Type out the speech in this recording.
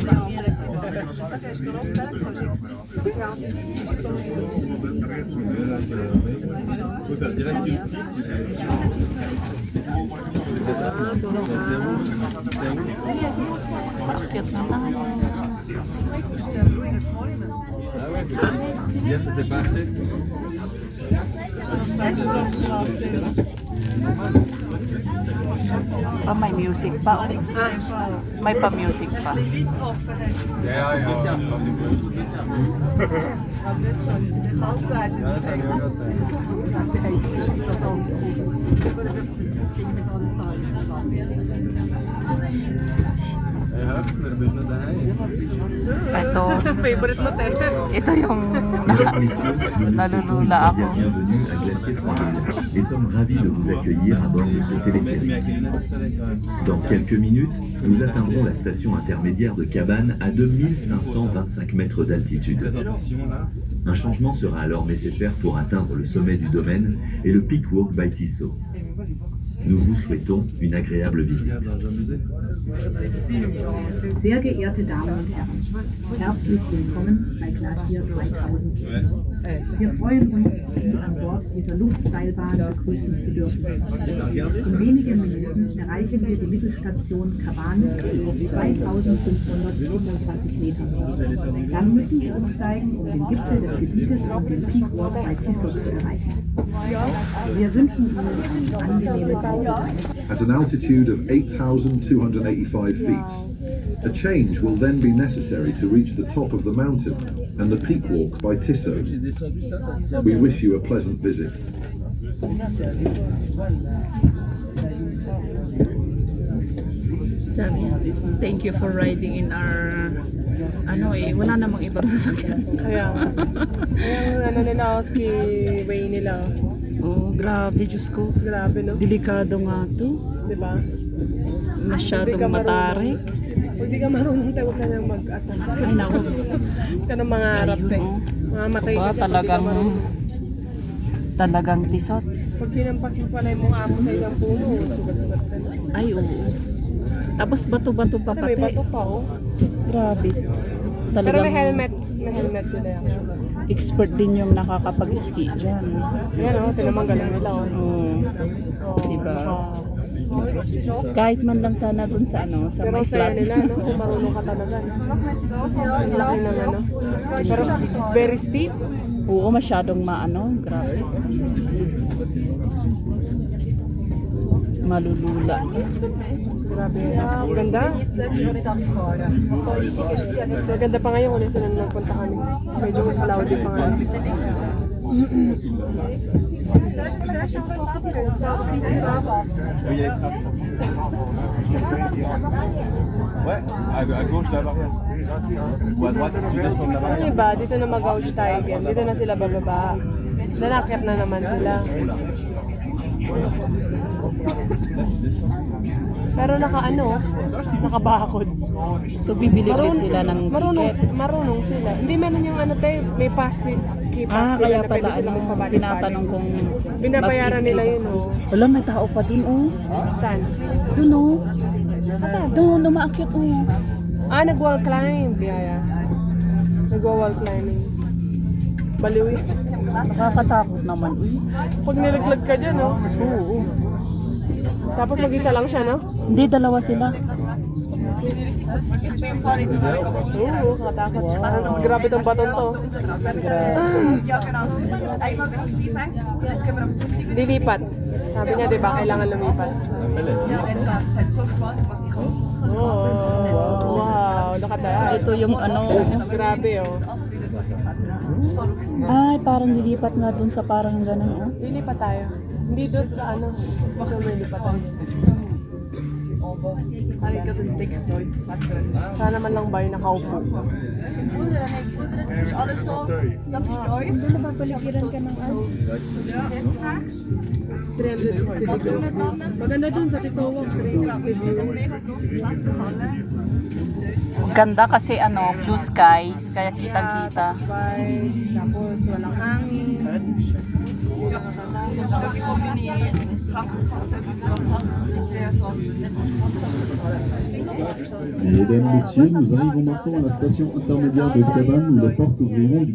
Cute naman. Hier c'était pas assez. May music pa. Oh. May pa-music pa. Ja, ja. Ito, Favorite mo tayo. ito yung nalulula ako. Bienvenue à Glacier Trois-Rivières et sommes ravis de vous accueillir à bord de ce téléphérique. Dans quelques minutes, nous atteindrons la station intermédiaire de Cabane à 2525 mètres d'altitude. Un changement sera alors nécessaire pour atteindre le sommet du domaine et le Peak Walk by Tissot. Nous vous souhaitons une agréable visite. Sehr geehrte Damen und Herren, herzlich willkommen bei Glacier 3000. Wir freuen uns, Sie an Bord dieser Luftseilbahn begrüßen zu dürfen. In wenigen Minuten erreichen wir die Mittelstation Cabane auf 2525 Metern. Dann müssen wir umsteigen, um den Gipfel des Gebietes und den Peak Walk bei Tissot zu erreichen. Wir wünschen Ihnen eine angenehme Reise. At an altitude of 8,285 feet. A change will then be necessary to reach the top of the mountain and the Peak Walk by Tissot. We wish you a pleasant visit. Sabi niya, thank you for riding in our wala namang ibang sasakyan. Kaya ano nila, ski way nila. Oh, grabe, Diyos ko. Grabe, no? Delikado nga to. Diba? Masyadong matarik. Kung di ka marunong tayo, huwag ka nang mag-asa. Ay, naku. Ka nang mangarap eh. Mamatay Ba, ka dyan, talagang tisot. Pag kinampas mo pala yung mga amo sa ilang puno, sugat-sugat ka na. Ay, oo. Tapos bato-bato pa May pati. bato pa, oh. Grabe. Pero Talagang may helmet. May helmet sila yan. expert din yung nakakapag-ski dyan. Yan, oh. Tinamang galing nila, oh. Oo. Diba? Kahit man lang sana dun sa sa Pero may saya flat. nila, no? Kung marunong ka talaga. Ang laki ng ano. Pero very steep. Oo, masyadong grabe. Malulula. Grabe. Ganda. So, ganda pa ngayon kung saan nagpunta kami. Medyo cloudy pa ngayon. Ouais, à gauche là-bas. Ou à droite, tu descends là-bas. Ano iba? Dito na mag-gouge tayo again. Dito na sila bababa. Nanakit na naman sila. Pero nakabakod. So, bibili ulit sila ng ticket. Marunong sila. Hindi meron yung may pass, ski pass sila Kaya na pwede pala, sila magpabalik-balik. tinatanong kung Binabayaran mag-ski nila ba. yun, oh. Wala, may tao pa dun, oh. Saan? Dun, oh. Saan? Doon, umaakyat, oh. Nag-wall climb. Biyaya. Nag-wall climbing. Baliw yan. Nakakatakot naman, uy. Pag nilaglag ka dyan, no? Oo. Tapos mag-isa lang siya, no? Hindi, dalawa sila. Oo, katakot. Grabe tong baton to. Lilipat. Sabi niya, di ba, kailangan lumipat. Oh, wow. Look at that. Ito yung Grabe, oh. Ay, parang lilipat nga dun sa parang ganun, oh. Lilipat tayo. Hindi doon sa Baka may lipatan. Sana man lang ba yung nakaupo. Hindi napapaligiran ka ng Alps. 360 degrees view. Maganda dun sa Tisowag, 360 view. Ganda kasi blue skies, kaya kitang-kita. Tapos walang hangin. Mesdames, Messieurs, nous arrivons maintenant à la station intermédiaire de Cabane où les portes ouvriront du